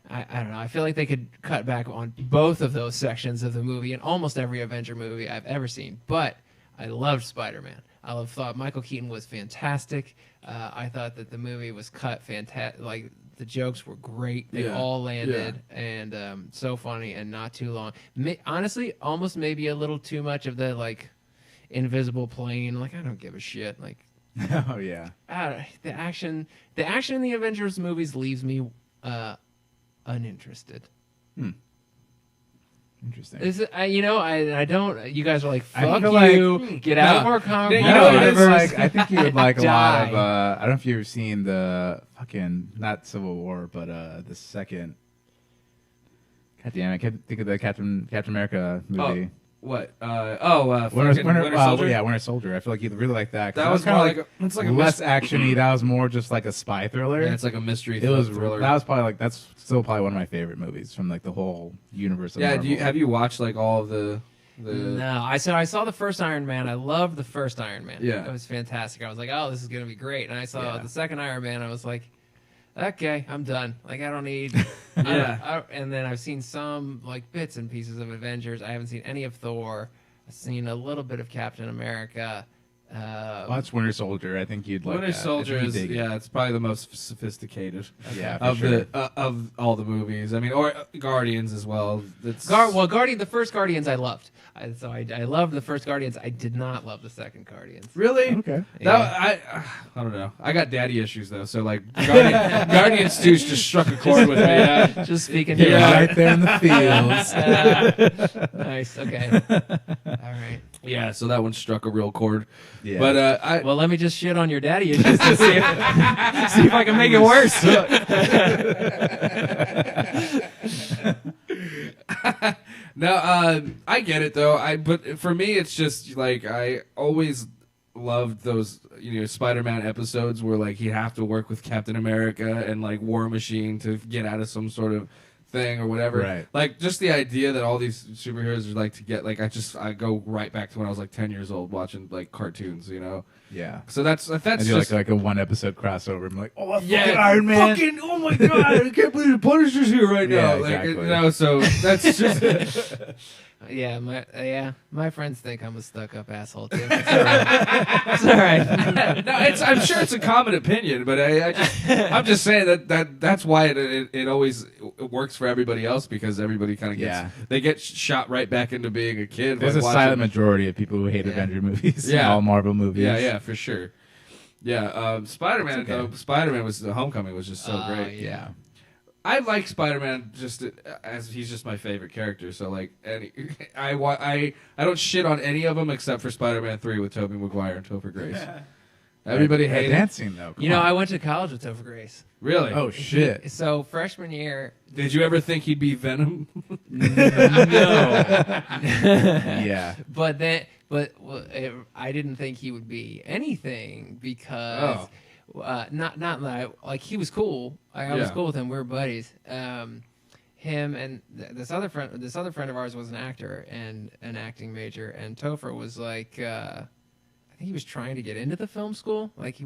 I don't know. I feel like they could cut back on both of those sections of the movie in almost every Avenger movie I've ever seen. But I loved Spider-Man. I thought Michael Keaton was fantastic. I thought that the movie was cut fantastic. Like the jokes were great. They Yeah. all landed and so funny and not too long. Honestly, almost maybe a little too much of the like invisible plane. Like I don't give a shit. Like Oh yeah. The action in the Avengers movies leaves me uninterested. Interesting. Is it, I don't. You guys are like, I fuck feel you, get out of our comic book No, universe. I think you would like a lot Die. of. I don't know if you've ever seen the fucking not Civil War, but the second. God damn it! I can't think of the Captain America movie. What? Winter Soldier? Yeah, Winter Soldier. I feel like you'd really like that. That was kind more of it's like a less mystery. actiony. That was more just like a spy thriller. Yeah, it's like a mystery. It was thriller. that was probably like that's still probably one of my favorite movies from like the whole universe. Of Marvel. Have you watched like all of the? No, I saw the first Iron Man. I loved the first Iron Man. Yeah. It was fantastic. I was like, oh, this is gonna be great. And I saw Yeah. the second Iron Man. I was like, okay, I'm done. Like, I don't need. Yeah. And then I've seen some like bits and pieces of Avengers. I haven't seen any of Thor. I've seen a little bit of Captain America. Watch Winter Soldier. I think you'd like Winter that. I Soldier think is you'd dig it. it's probably the most sophisticated Yeah, for of sure. of all the movies. I mean, or Guardians as well. It's The first Guardians I loved. I loved the first Guardians. I did not love the second Guardians. really Okay. I don't know. I got daddy issues though, so like Guardians 2 just struck a chord with me. Yeah. Just speaking. You're Yeah. right there in the fields. Nice. Okay. All right. Yeah, so that one struck a real chord. Yeah. But Well, let me just shit on your daddy issues to see if I can make it worse. no, I get it though. But for me, it's just like I always loved those Spider-Man episodes where like he'd have to work with Captain America and like War Machine to get out of some sort of thing or whatever. Right. Like just the idea that all these superheroes are like to get like I go right back to when I was like 10 years old watching like cartoons, Yeah. So that's I do just like a one episode crossover. I'm like, oh, that's yeah, fucking Iron Man. Fucking, oh my god, I can't believe the Punisher's here right Yeah, now. exactly. So that's just My friends think I'm a stuck-up asshole too. It's all right. no, I'm sure it's a common opinion, but I'm just saying that's why it always works for everybody else because everybody kind of gets they get shot right back into being a kid. There's like a watching- silent majority of people who hate Avenger movies. Yeah. All Marvel movies. Yeah, for sure. Yeah, Spider-Man It's okay. though. Spider-Man was the Homecoming was just so great. Yeah. I like Spider-Man just as he's just my favorite character. So like, I don't shit on any of them except for Spider-Man 3 with Tobey Maguire and Topher Grace. Everybody hated it. dancing though. Come on. I went to college with Topher Grace. Really? Oh shit. So freshman year, Did you ever think he'd be Venom? Yeah. I didn't think he would be anything because not that like he was cool. I was Yeah. cool with him. We were buddies. Him and this other friend of ours was an actor and an acting major, and Topher was like, I think he was trying to get into the film school. Like he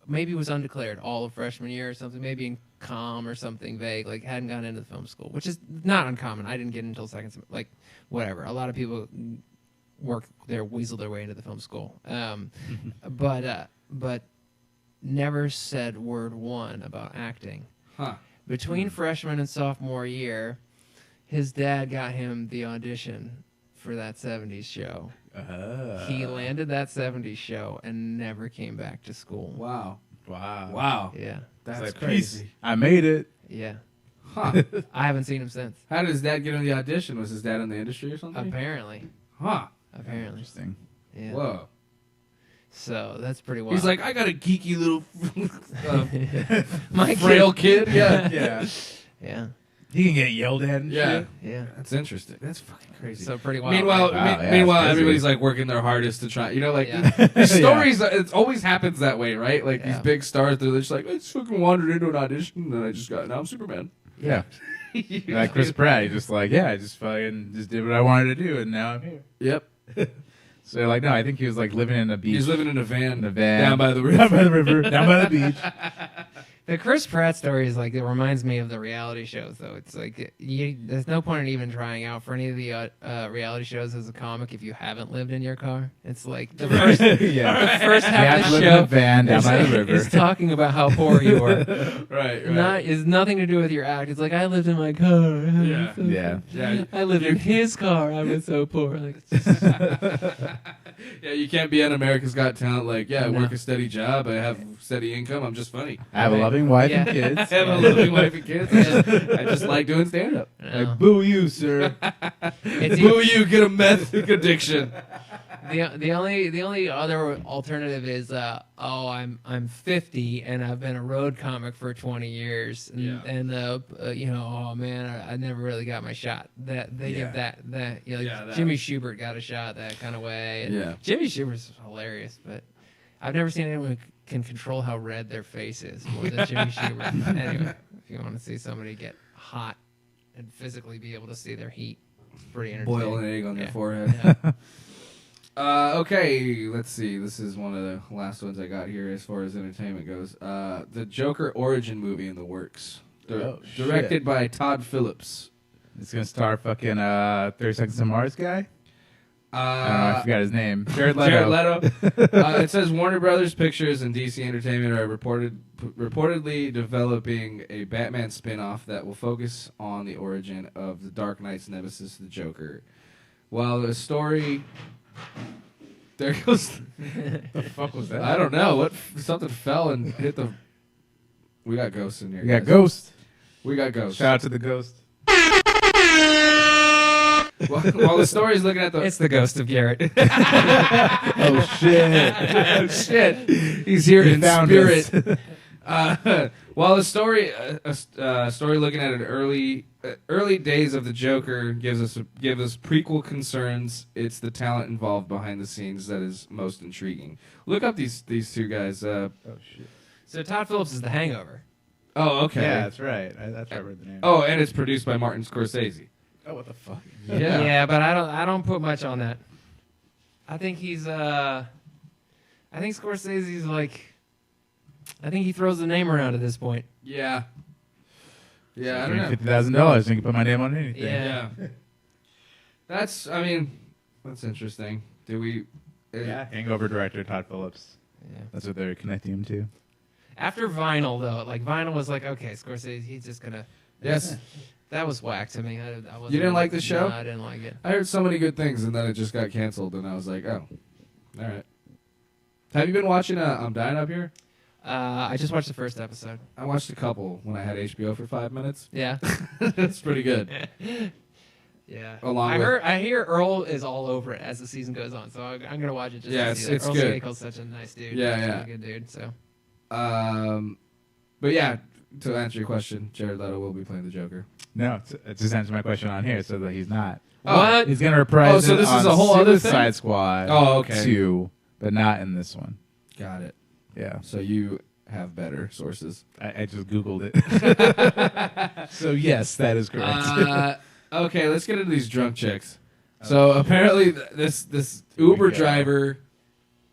maybe was undeclared all of freshman year or something, maybe in comm or something vague, like hadn't gone into the film school, which is not uncommon. I didn't get in until second semester, like whatever. A lot of people weasel their way into the film school. But never said word one about acting. Huh. Between freshman and sophomore year, his dad got him the audition for that 70s show. He landed that 70s show and never came back to school. Wow. Wow. Wow. Yeah. That's It's like, crazy. I made it. Yeah. Huh. I haven't seen him since. How did his dad get in the audition? Was his dad in the industry or something? Apparently. Huh. Apparently. Interesting. Yeah. Whoa. So that's pretty wild. He's like, I got a geeky little my frail kid. Yeah. Yeah. Yeah. He can get yelled at and Yeah. shit. Yeah. That's interesting. That's fucking crazy. So pretty wild. Meanwhile, Wow, yeah, meanwhile, it's crazy. everybody's like working their hardest to try. Like Yeah. the stories. It always happens that way, right? Like these Yeah. big stars, they're just like, I just fucking wandered into an audition, and now I'm Superman. Yeah. Like Chris Pratt, he's just like, yeah, I just fucking just did what I wanted to do, and now I'm here. Yep. So like, no, I think he was like living in a beach. He's living in a van, in a van down by the river. down by the river, down by the beach. The Chris Pratt story is like, it reminds me of the reality shows, though. It's like, there's no point in even trying out for any of the reality shows as a comic if you haven't lived in your car. It's like the first, Yeah. the first You half have of to the live in a show van down by the river. is talking about how poor you are. Right. Is nothing to do with your act. It's like, I lived in my car. Yeah. Yeah. I lived in his car. I was so poor. Like, it's just, Yeah, you can't be on America's Got Talent like, I No. work a steady job, I have steady income, I'm just funny. I have a loving wife Yeah. and kids. I have a loving wife and kids. I just like doing stand-up. Like, boo you, sir. It's Boo you, get a meth addiction. the only other alternative is I'm 50 and I've been a road comic for 20 years and oh man, I never really got my shot. That they give that that. Jimmy Schubert got a shot that kind of way. And Yeah. Jimmy Schubert's hilarious, but I've never seen anyone who can control how red their face is more than Jimmy Schubert. Anyway, if you want to see somebody get hot and physically be able to see their heat, it's pretty entertaining. Boil an egg on their Yeah. forehead. Yeah. Okay, let's see. This is one of the last ones I got here as far as entertainment goes. The Joker origin movie in the works. Directed by Todd Phillips. It's gonna star fucking 30 Seconds to Mars guy. I don't know, I forgot his name. Jared Leto. It says Warner Brothers Pictures and DC Entertainment are reportedly developing a Batman spin-off that will focus on the origin of the Dark Knight's nemesis, the Joker. While the story... There goes... The fuck was that? I don't know. Something fell and hit the... We got ghosts in here. We got guys. Ghost. We got ghosts. Shout out to the Ghost. While the story's looking at the... It's the ghost of Garrett. Oh shit! Oh, shit. He's here in found spirit. While the story looking at an early days of the Joker gives us prequel concerns, it's the talent involved behind the scenes that is most intriguing. Look up these two guys. Oh shit! So Todd Phillips is The Hangover. Oh, okay. Yeah, that's right. That's why I read the name. Oh, and it's produced by Martin Scorsese. Oh, what the fuck? Yeah. But I don't put much on that. I think he's I think Scorsese's like, I think he throws the name around at this point. Yeah. Yeah, I don't know. $50,000. You can put my name on anything. Yeah. That's interesting. Do we... Yeah. Hangover director Todd Phillips. Yeah. That's what they're connecting him to. After Vinyl though, like Vinyl was like, okay, Scorsese, he's just gonna. Yes. That was whack to me. I wasn't You didn't like the show? No, I didn't like it. I heard so many good things, and then it just got canceled, and I was like, oh, all right. Have you been watching I'm Dying Up Here? I just watched the first episode. I watched a couple when I had HBO for 5 minutes. Yeah. It's pretty good. Yeah. I hear Earl is all over it as the season goes on, so I'm gonna watch it just Yeah, to see that. it's Earl good. Skakel's such a nice dude. Yeah, He's yeah. a good dude. So. But yeah, to answer your question, Jared Leto will be playing the Joker. No, it's just answer my question on here, so that he's not. What? He's gonna reprise. Oh, so it this is on a whole other thing? Suicide Squad. Oh, okay. 2, but not in this one. Got it. Yeah. So you have better sources. I just Googled it. So yes, that is correct. Okay, let's get into these drunk chicks. So apparently, this Uber driver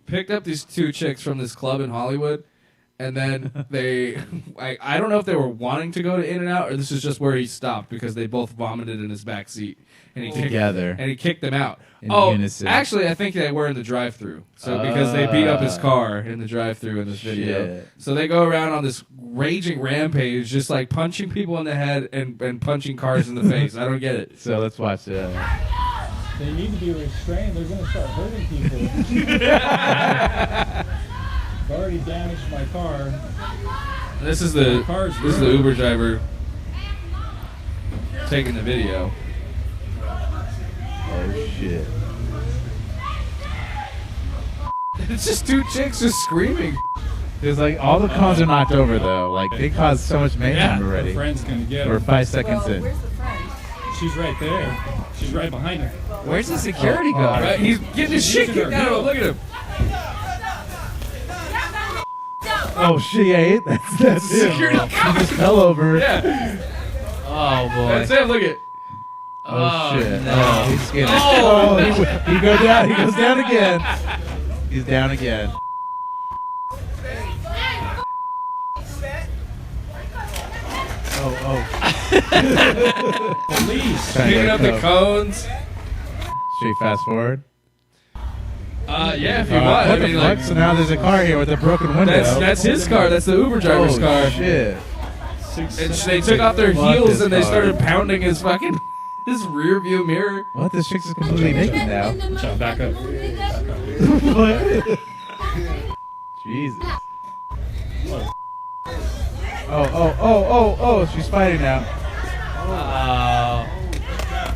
picked up these two chicks from this club in Hollywood, and then I don't know if they were wanting to go to In-N-Out or this is just where he stopped because they both vomited in his back seat, and he kicked them out. In Oh, unison. actually, I think they were in the drive-thru. So because they beat up his car in the drive-thru in this video, Shit. so they go around on this raging rampage, just like punching people in the head and punching cars in the face. I don't get it. So let's watch it. They need to be restrained. They're going to start hurting people. I've already damaged my car. This is the Uber driver taking the video. Oh shit. It's just two chicks just screaming. There's like all the cons are knocked over though. Like they caused so much mayhem already. Her friend's going to get We're her. 5 seconds in. She's right there. She's right behind her. Where's the security guard? Right, he's getting his shit kicked out of him. Look at him. Oh shit! Yeah, that's him. Security He just fell over. Yeah, Oh boy. that's him. Look at. Oh shit! no. Oh, he's skinny. Oh. He goes down. He goes down again. He's down again. Police. Picking up the cones. Should we fast forward? Yeah, if you want. What I mean, the like, fuck? So now there's a car here with a broken window. that's his car. That's the Uber driver's car. Shit. And they took off their Fuck heels this and they car. started pounding his fucking his rear view mirror. What? This chick's is completely naked now. Back up. Jesus. Oh, she's fighting now.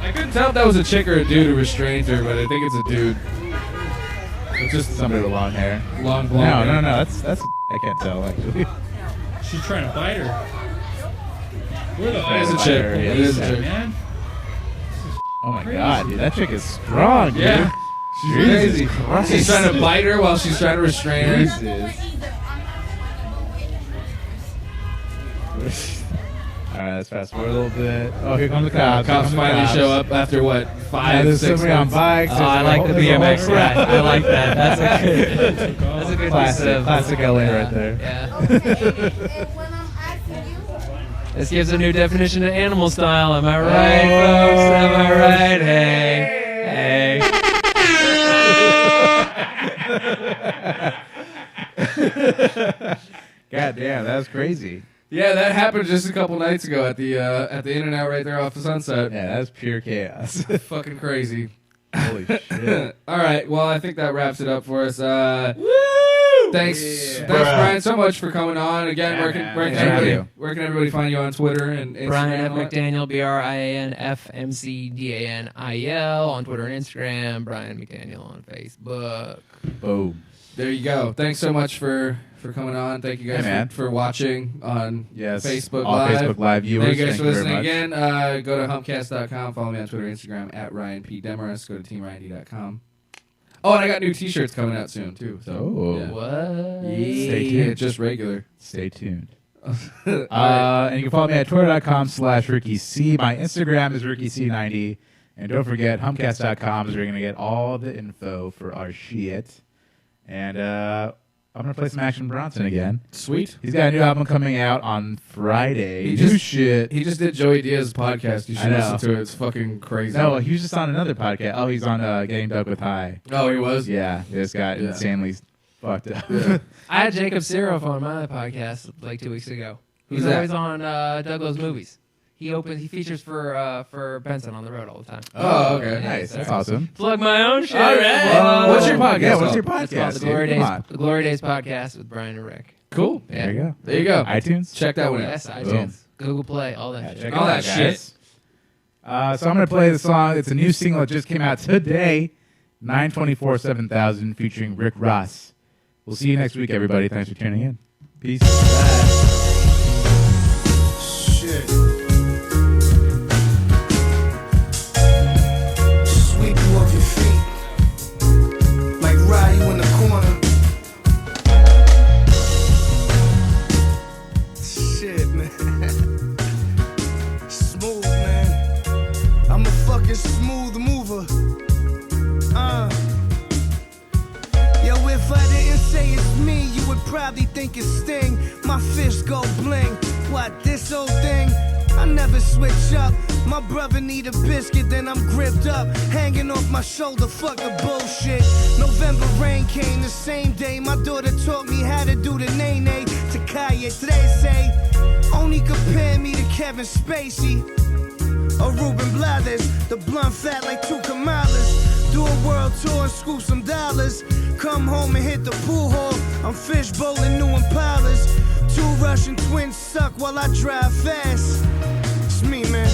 I couldn't tell if that was a chick or a dude who restrained her, but I think it's a dude. It's just somebody with long hair. Long blonde. No. That's I can't tell actually. She's trying to bite her. Where the It is a fuck chick. Fire, It yeah. is a chick. man? Oh my god, dude, that chick is strong, dude. Yeah. She's crazy. Christ. She's trying to bite her while she's trying to restrain her. Jesus. Alright, let's fast forward a little bit. Oh, here come the cops. Cops finally show up after what, Yeah, 5, there's 6 somebody on months. bikes. Oh, I like the BMX guy. I like that. That's a good. That's a good Classic- piece of classic LA right there. Yeah. This gives a new definition of animal style. Am I right, folks? Am I right? Hey, God damn, that was crazy. Yeah, that happened just a couple nights ago at the In-N-Out right there off of Sunset. Yeah, that was pure chaos. Fucking crazy. Holy shit. All right, well, I think that wraps it up for us. Thanks, Brian, so much for coming on. Again, Yeah, where man. can Thank everybody, you. where can everybody find you on Twitter and Instagram? Brian F. and all that? McDaniel, BrianFMCDaniel on Twitter and Instagram. Brian McDaniel on Facebook. Boom. There you go. Thanks so much for coming on. Thank you guys Hey, man. for watching on Yes. Facebook all Live. Facebook Live viewers. Thank you guys Thank for you very listening much. again. Go to humpcast.com. Follow me on Twitter and Instagram at Ryan P. Demarest. Go to teamryandy.com. Oh, and I got new T-shirts coming out soon, too. So, Oh. yeah. What? Stay tuned. Just regular. Stay tuned. And you can follow me at twitter.com/RickyC. My Instagram is RickyC90. And don't forget, Humpcast.com is where you're going to get all the info for our shit. And I'm going to play some Action Bronson again. Sweet. He's got a new album coming out on Friday. He New just- shit. He just did Joey Diaz's podcast. You should I know. listen to it. It's fucking crazy. No, he was just on another podcast. Oh, he's on Getting Dug with High. Oh, he was? Yeah, this got Yeah. insanely fucked up. Yeah. I had Jacob Siroff on my podcast like 2 weeks ago. Who's He's that? always on Douglas Movies. He features for Benson on the road all the time. Oh, okay. Nice. sir. That's awesome. Plug my own shit. All right. Whoa. What's your podcast? Yeah, what's your It's called podcast? the Glory dude? Days. Come on. The Glory Days podcast with Brian and Rick. Cool. There you go. There you go. iTunes? Check that one out. Yes, Boom. iTunes, Google Play, all that. Yeah, shit. check All it out, that guys. So I'm going to play the song. It's a new single that just came out today, 9/24/7000, featuring Rick Ross. We'll see you next week, everybody. Thanks for tuning in. Peace. Shit. Sweep you off your feet. Like ride you in the corner. Shit, man. Smooth, man. I'm a fucking smooth mover. Yo, if I didn't say it's me, you would probably think it's Sting. My fist go bling. What, this old thing? I never switch up. My brother need a biscuit, then I'm gripped up. Hanging off my shoulder, fuck the bullshit. November rain came the same day. My daughter taught me how to do the nay-nay. To Kanye, today say, only compare me to Kevin Spacey or Ruben Blades. The blunt fat like 2 Kamalas. Do a world tour and scoop some dollars. Come home and hit the pool hall. I'm fish bowling new Impalas. 2 Russian twins suck while I drive fast. It's me, man.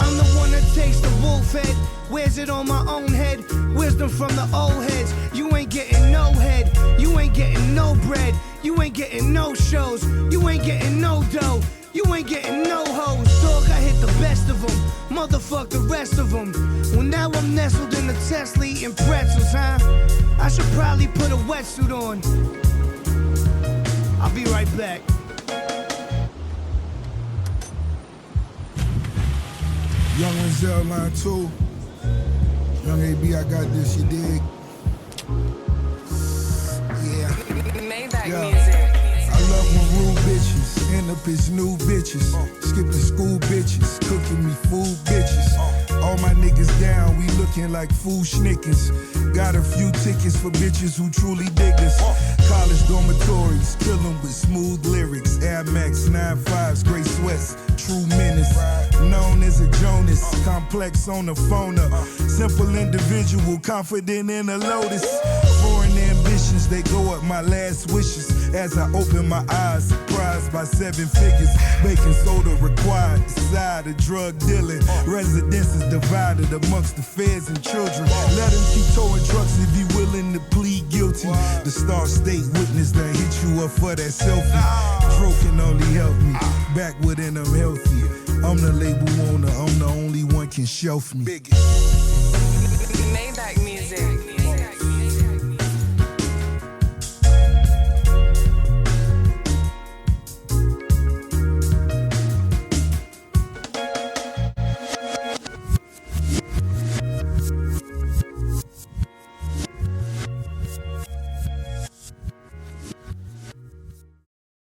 I'm the one that takes the wolf head. Wears it on my own head. Wisdom from the old heads. You ain't getting no head. You ain't getting no bread. You ain't getting no shows. You ain't getting no dough. You ain't getting no hoes. Dog, I hit the best of them. Motherfuck the rest of them. Well, now I'm nestled in the Tesla eating pretzels, huh? I should probably put a wetsuit on. I'll be right back. Young Renzel line 2. Young AB, I got this, you dig? Yeah. Maybach Yeah. music. I love when rude bitches in Hitting up his new bitches. Skipping school bitches. Cooking me food bitches. All my niggas down, we looking like fool schnickens. Got a few tickets for bitches who truly dig us. College dormitories, kill 'em with smooth lyrics. Air Max 95s, gray sweats, true menace. Known as a Jonas, complex on the phone up. Simple individual, confident in a lotus. Foreign ambitions, they go up my last wishes. As I open my eyes, surprised by 7 figures. Baking soda required, side of drug dealing. Residences divided amongst the feds and children. Let him keep towing trucks if he willing to plead guilty. The Star State witness that hit you up for that selfie. Dro can only help me, backward and I'm healthy. I'm the label owner, I'm the only one can shelf me. Maybach music.